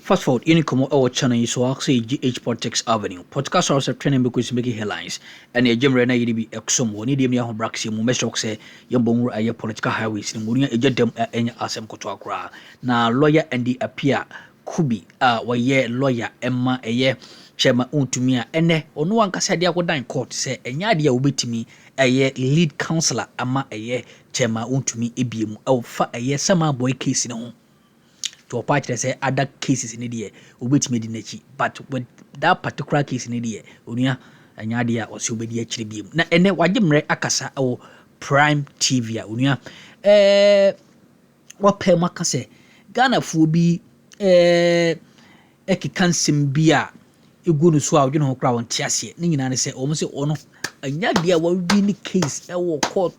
Fast forward, any come our channel so I say GH Politics Avenue. Podcast house of training because making headlines. And a gem rena yidi be exum one idiom ya braxi mu mesok say yambongu aye political highways in munya ejedem enya asem koto akra. Na lawyer and the appear Kubi waye lawyer Emma eye chairman Wontumi a ene ono ankasa dia kodan court say enya dia obetimi eye lead counselor ama eye chairman Wontumi ebiem fa eye sama boy case ne ho. To a part say other cases in the year, which made in the but with that particular case in the year, Unia and Yadia or Subedi actually be. And then what you akasa or Prime TV, Unia, what Permaka say, Ghana Fubi, Eki Kansim Bia, you go to swallow, you know, crowd Tiasia, Nina say almost ono, and Yadia will be in the case, I will court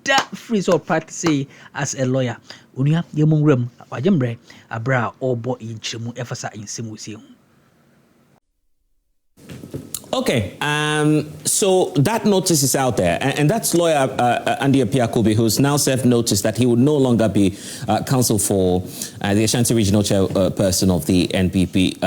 that freeze or practice as a lawyer. Unia, Yamung Rum, Wajambre, Abra, or Bo in Chimu, Efasa in Simusi. Okay, so that notice is out there, and that's lawyer Andy Kubi, who's now served notice that he would no longer be counsel for the Ashanti Regional Chairperson of the NPP,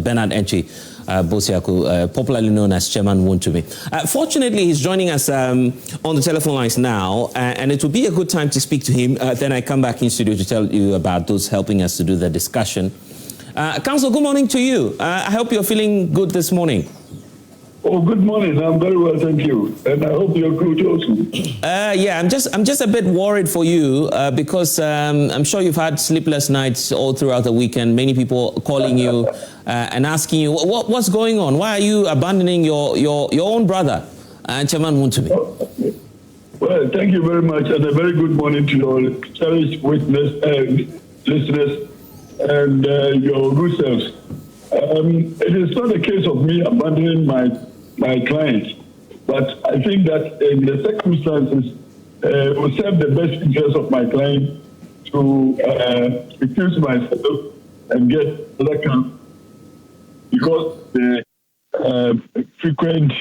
Bernard Enchi Bosiaku, popularly known as Chairman Wontumi. Fortunately, he's joining us on the telephone lines now, and it will be a good time to speak to him. Then I come back in studio to tell you about those helping us to do the discussion. Counsel, good morning to you. I hope you're feeling good this morning. Oh, good morning. I'm very well, thank you. And I hope you're good also. Yeah, I'm just a bit worried for you because I'm sure you've had sleepless nights all throughout the weekend. Many people calling you and asking you, what's going on? Why are you abandoning your own brother, Chairman Wontumi? Well, thank you very much, and a very good morning to your cherished listeners and your good selves. It is not a case of me abandoning my client, but I think that in the circumstances, it will serve the best interest of my client to recuse myself and get another counsel, because the frequent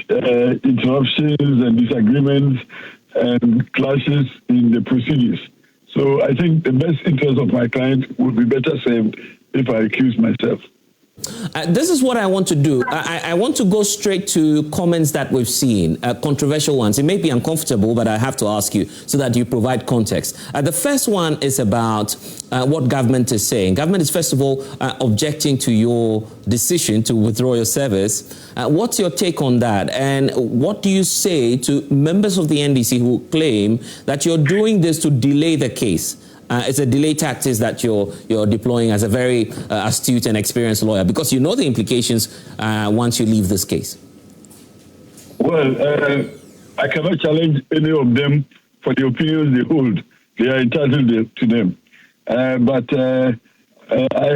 interruptions and disagreements and clashes in the proceedings. So I think the best interest of my client would be better served if I recuse myself. This is what I want to do. I want to go straight to comments that we've seen, controversial ones. It may be uncomfortable, but I have to ask you so that you provide context. The first one is about what government is saying. Government is, first of all, objecting to your decision to withdraw your service. What's your take on that? And what do you say to members of the NDC who claim that you're doing this to delay the case? It's a delay tactics that you're deploying as a very astute and experienced lawyer, because you know the implications once you leave this case. Well, I cannot challenge any of them for the opinions they hold. They are entitled to them. But I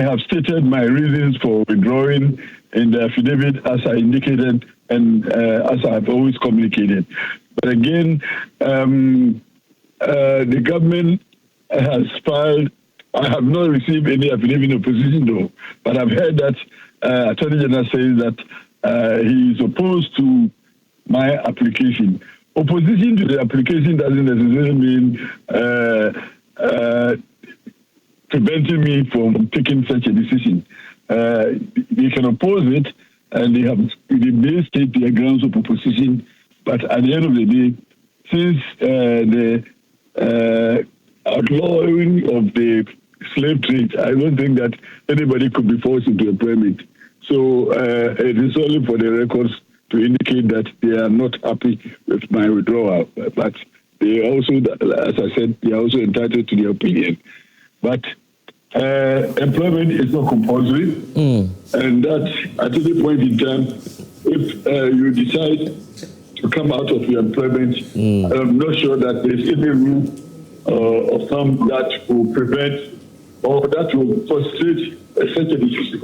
have stated my reasons for withdrawing in the affidavit as I indicated and as I have always communicated. But again, the government has filed. I have not received any affidavit of opposition though, but I've heard that Attorney General says that he is opposed to my application. Opposition to the application doesn't necessarily mean preventing me from taking such a decision. They can oppose it, and they may state their grounds of opposition, but at the end of the day, since the outlawing of the slave trade, I don't think that anybody could be forced into employment. So it is only for the records to indicate that they are not happy with my withdrawal. But they also, as I said, they are also entitled to their opinion. But employment is not compulsory, and that at any point in time, if you decide to come out of your employment, I'm not sure that there's any rule of some that will prevent or that will frustrate such a decision.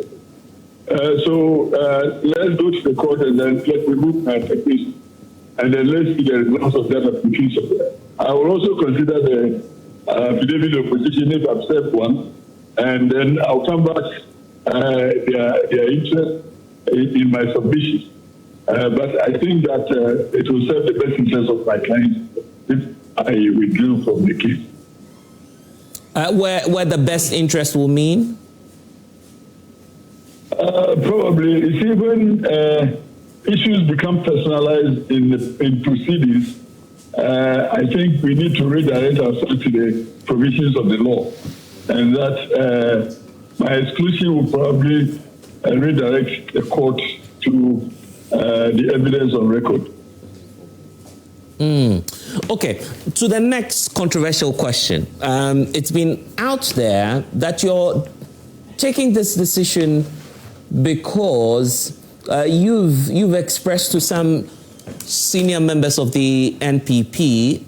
So let's go to the court and then let's remove my application, and then let's see the results of that application. I will also consider the affidavit of opposition if I've served one, and then I'll come back their interest in my submission. But I think that it will serve the best interest of my client if I withdrew from the case. Where the best interest will mean? Probably. You see, when issues become personalized in proceedings, I think we need to redirect ourselves to the provisions of the law, and that my exclusion will probably redirect the court to the evidence on record. Okay, to the next controversial question. It's been out there that you're taking this decision because you've expressed to some senior members of the NPP,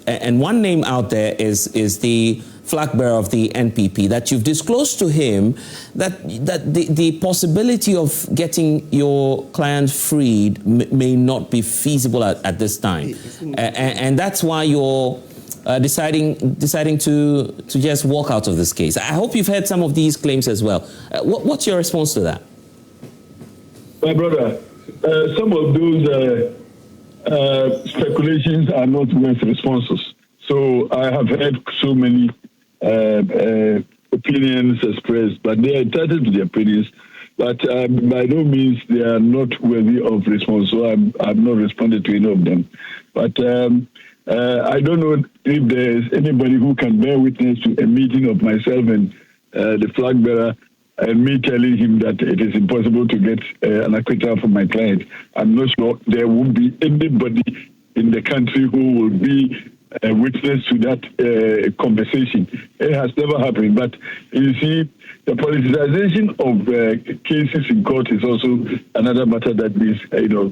and one name out there is the flag bearer of the NPP, that you've disclosed to him that the possibility of getting your client freed may not be feasible at this time, and that's why you're deciding to just walk out of this case. I hope you've heard some of these claims as well. What's your response to that? My brother, some of those speculations are not worth responses. So I have heard so many opinions expressed, but they are entitled to their opinions. But by no means they are not worthy of response. So I've not responded to any of them. But I don't know if there is anybody who can bear witness to a meeting of myself and the flag bearer and me telling him that it is impossible to get an acquittal from my client. I'm not sure there won't be anybody in the country who will be a witness to that conversation. It has never happened. But you see, the politicization of cases in court is also another matter that needs,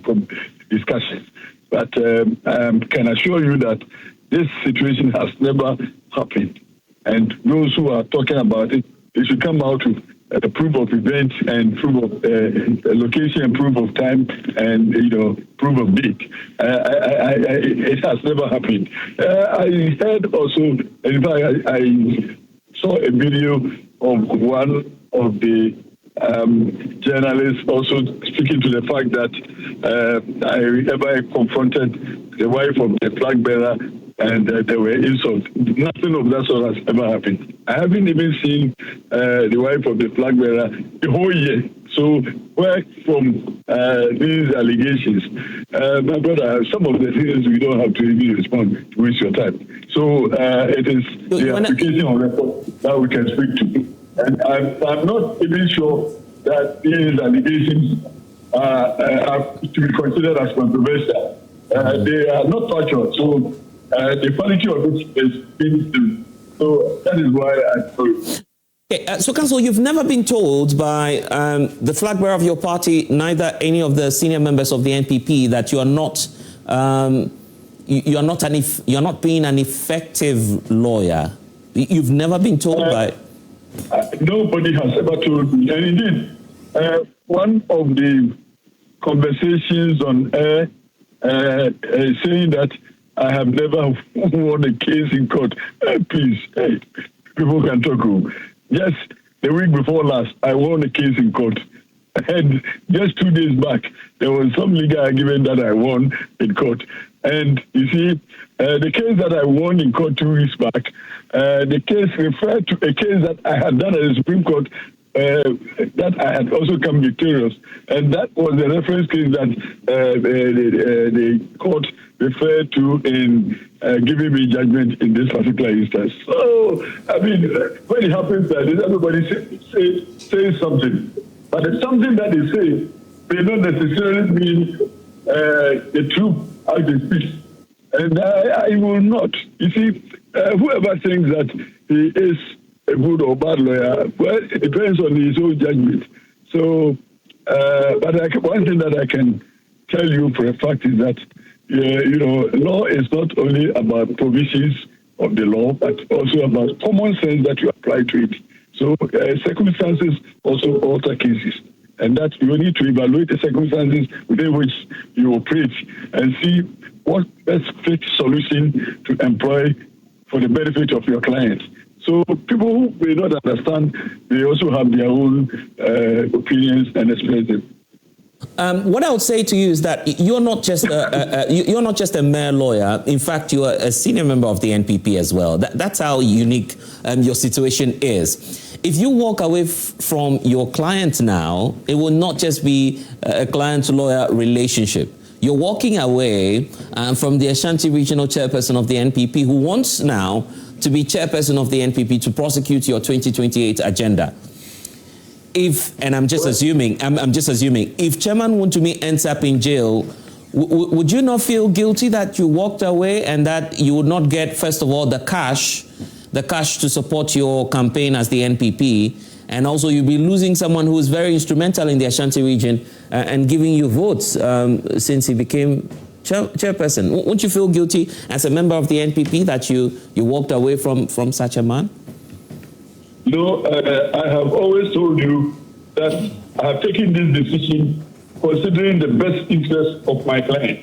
from discussion. But I can assure you that this situation has never happened. And those who are talking about it, they should come out with proof of event and proof of location and proof of time and proof of date. It has never happened. I heard also, in fact, I saw a video of one of the journalists also speaking to the fact that I confronted the wife of the flag bearer and there were insults. Nothing of that sort has ever happened. I haven't even seen the wife of the flag bearer the whole year. So where from these allegations? My brother, some of the things we don't have to even respond to waste your time. So it is the application of record that we can speak to. And I'm not even sure that these allegations are to be considered as controversial. They are not factual. So the quality of it is being. So that is why I told you. Okay, so, Counsel, you've never been told by the flag bearer of your party, neither any of the senior members of the NPP, that you are not you're not being an effective lawyer. You've never been told by. Nobody has ever told me, and indeed, one of the conversations on air saying that I have never won a case in court. Please, people can talk. Yes, the week before last, I won a case in court. And just 2 days back, there was some legal argument that I won in court. And you see, the case that I won in court 2 weeks back, the case referred to a case that I had done at the Supreme Court that I had also come victorious. And that was the reference case that the court referred to in giving me judgment in this particular instance. So, I mean, when it happens like this, everybody says something. But it's something that they say may not necessarily mean the truth as they speak. And I will not. You see, whoever thinks that he is a good or bad lawyer, well, it depends on his own judgment. So, but one thing that I can tell you for a fact is that, law is not only about provisions of the law, but also about common sense that you apply to it. So circumstances also alter cases. And that you need to evaluate the circumstances within which you operate and see what best fit solution to employ for the benefit of your client. So people who may not understand, they also have their own opinions and express them. What I would say to you is that you're not just you're not just a mere lawyer. In fact, you are a senior member of the NPP as well. That's how unique your situation is. if you walk away from your client now, it will not just be a client-lawyer relationship. You're walking away from the Ashanti Regional Chairperson of the NPP, who wants now to be chairperson of the NPP to prosecute your 2028 agenda. I'm just assuming, if Chairman Wontumi ends up in jail, would you not feel guilty that you walked away and that you would not get, first of all, the cash to support your campaign as the NPP, and also you'll be losing someone who is very instrumental in the Ashanti region and giving you votes since he became chairperson? Won't you feel guilty as a member of the NPP that you walked away from such a man? No, I have always told you that I have taken this decision considering the best interest of my client,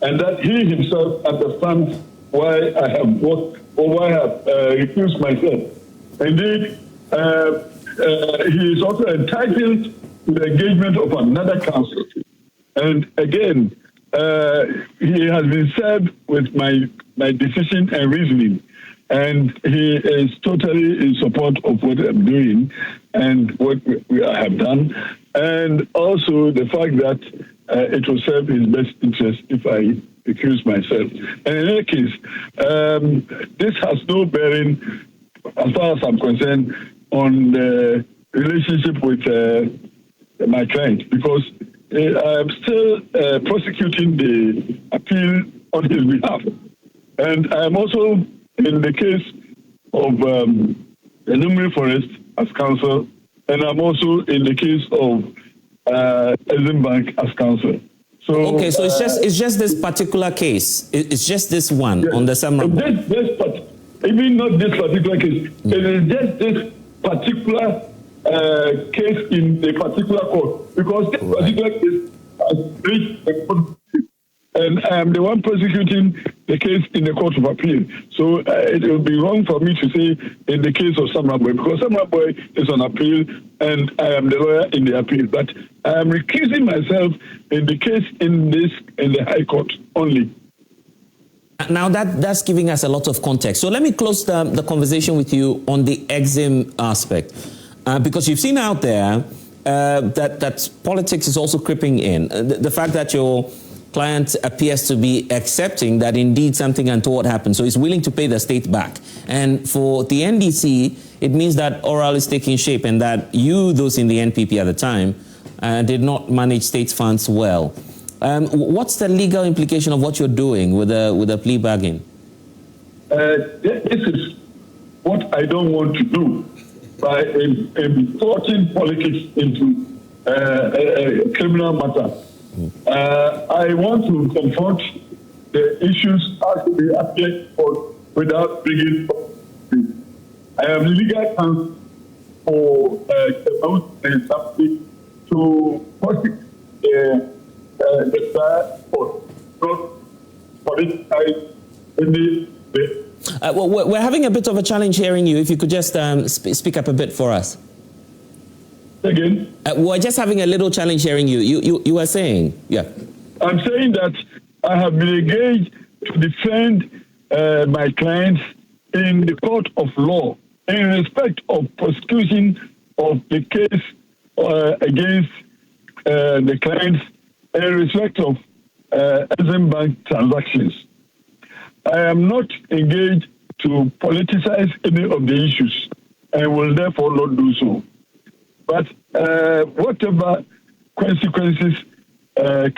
and that he himself understands why I have worked or why I have refused myself. Indeed, he is also entitled to the engagement of another counsel. And again, he has been served with my decision and reasoning. And he is totally in support of what I'm doing and what we have done. And also the fact that it will serve his best interest if I recuse myself. And in any case, this has no bearing, as far as I'm concerned, on the relationship with my client, because I am still prosecuting the appeal on his behalf. And I am also in the case of the Numeri Forest as counsel, and I'm also in the case of Exim Bank as counsel. So okay, so it's just this particular case. It's just this one, yes, on the Samra. Even not this particular case. It is just this particular case in a particular court, because this particular case has reached the court, and I am the one prosecuting the case in the Court of Appeal. So it would be wrong for me to say in the case of Samra Boy, because Samra Boy is on appeal and I am the lawyer in the appeal. But I am recusing myself in the case in the High Court only. Now that's giving us a lot of context. So let me close the conversation with you on the Exim aspect, because you've seen out there that politics is also creeping in. The fact that your client appears to be accepting that indeed something untoward happened, so he's willing to pay the state back. And for the NDC, it means that oral is taking shape and that you, those in the NPP at the time, did not manage state funds well. What's the legal implication of what you're doing with a plea bargain? This is what I don't want to do by importing politics into a criminal matter. I want to confront the issues as they appear without bringing politics. I am legal counsel for the Assembly to prosecute the trial for not politicize any way. Well, we're having a bit of a challenge hearing you. If you could just speak up a bit for us. Again? We're just having a little challenge hearing you. You were saying, yeah. I'm saying that I have been engaged to defend my clients in the court of law in respect of prosecution of the case against the clients in respect of Exim Bank transactions. I am not engaged to politicize any of the issues and will therefore not do so. But whatever consequences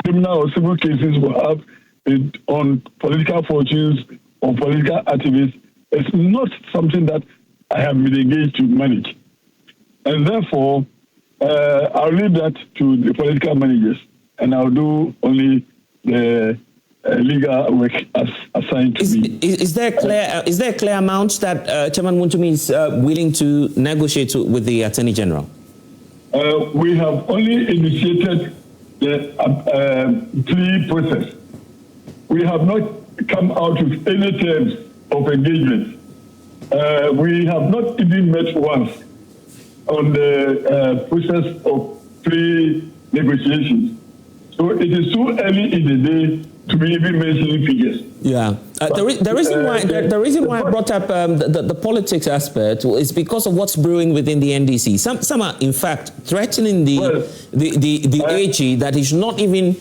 criminal or civil cases will have on political fortunes or political activists is not something that I have been engaged to manage. And therefore, I'll leave that to the political managers, and I'll do only the legal work as assigned to me. Is there a clear amount that Chairman Wontumi is willing to negotiate with the Attorney General? We have only initiated the plea process. We have not come out with any terms of engagement. We have not even met once on the process of plea negotiations. So it is too early in the day to be even mentioning figures. Yeah. The reason why I brought up the politics aspect is because of what's brewing within the NDC. Some are in fact threatening the AG that he should not even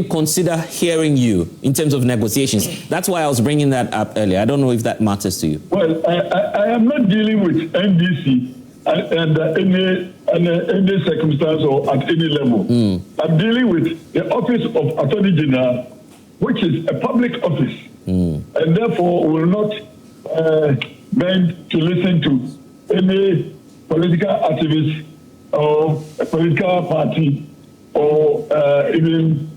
consider hearing you in terms of negotiations. That's why I was bringing that up earlier. I don't know if that matters to you. Well, I am not dealing with NDC and any circumstance or at any level. I'm dealing with the Office of Attorney General, which is a public office, and therefore will not bend to listen to any political activist or a political party or even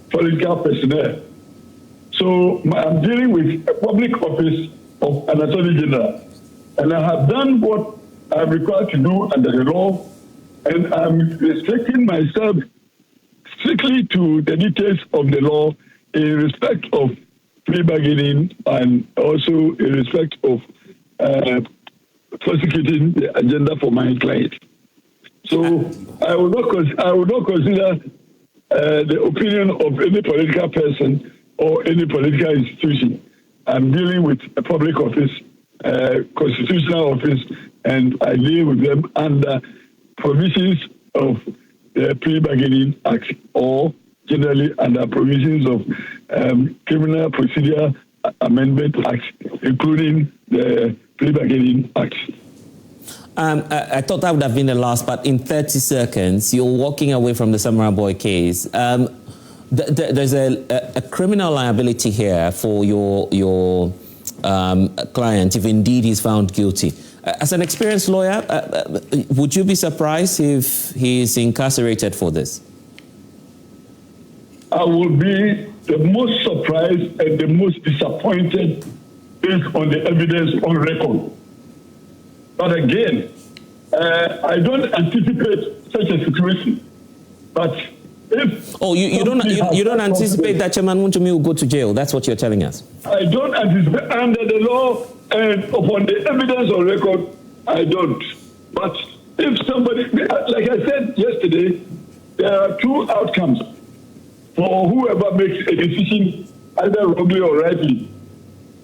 political personnel. So I'm dealing with a public office of an Attorney General, and I have done what I'm required to do under the law, and I'm restricting myself strictly to the details of the law in respect of plea bargaining and also in respect of prosecuting the agenda for my client. So I will not consider the opinion of any political person or any political institution. I'm dealing with a public office, constitutional office, and I deal with them under provisions of the Plea Bargaining Act or generally under provisions of Criminal Procedure Amendment Act, including the Plea Bargaining Act. I thought that would have been the last, but in 30 seconds, you're walking away from the Samurai Boy case. There's a criminal liability here for your client if indeed he's found guilty. As an experienced lawyer, would you be surprised if he's incarcerated for this? I will be the most surprised and the most disappointed based on the evidence on record. But again, I don't anticipate such a situation. But if you don't anticipate that Chairman Wontumi will go to jail? That's what you're telling us. I don't anticipate under the law and upon the evidence on record. I don't. But if somebody, like I said yesterday, there are two outcomes for whoever makes a decision, either wrongly or rightly,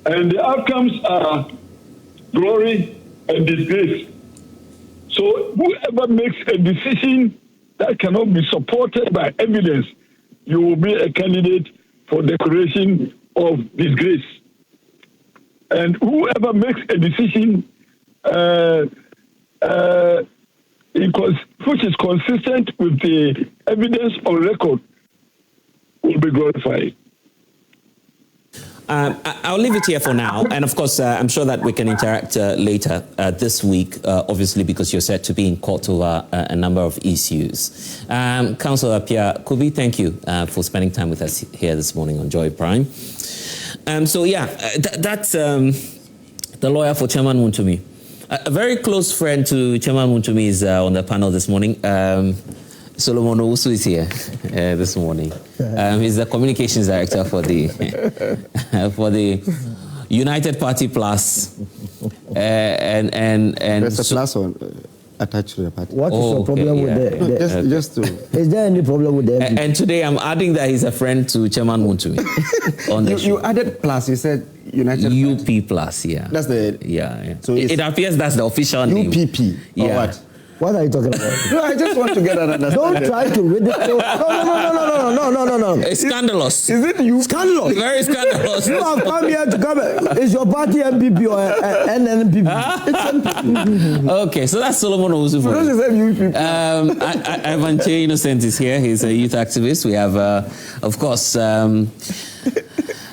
and the outcomes are glory and disgrace. So whoever makes a decision that cannot be supported by evidence, you will be a candidate for declaration of disgrace. And whoever makes a decision which is consistent with the evidence on record will be glorified. I'll leave it here for now. And of course, I'm sure that we can interact later this week, obviously, because you're set to be in court over a number of issues. Councillor Plea, Kubi, thank you for spending time with us here this morning on Joy Prime. That's the lawyer for Chairman Wontumi. A very close friend to Chairman Wontumi is on the panel this morning. Solomon Owusu is here this morning. He's the communications director for the United Party Plus. And there's a plus on attached to the party. What is the problem with just to... Is there any problem with them? And today I'm adding that he's a friend to Chairman Wontumi. You added plus, you said United UP Party. Plus, yeah. That's the... Yeah. So it appears that's the official name. UPP, or what? What are you talking about? No, I just want to get an understanding. Don't try to ridicule. No. It's scandalous. Is it you? Scandalous. Very scandalous. You have come here to come. Is your party MPP or NNPP? Okay, so that's Solomon Owusu. Ivan Che Innocent is here. He's a youth activist. We have, of course,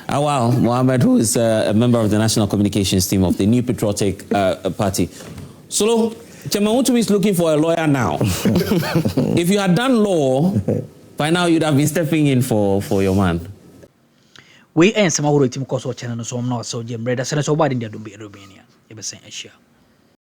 Awal Mohammed, who is a member of the National Communications team of the New Patriotic Party. Solo, Chairman Wontumi is looking for a lawyer now. If you had done law, by now you'd have been stepping in for your man. We ain't some of the team course or channel so I'm not so Jim Breda, so bad in the Romania. You were saying,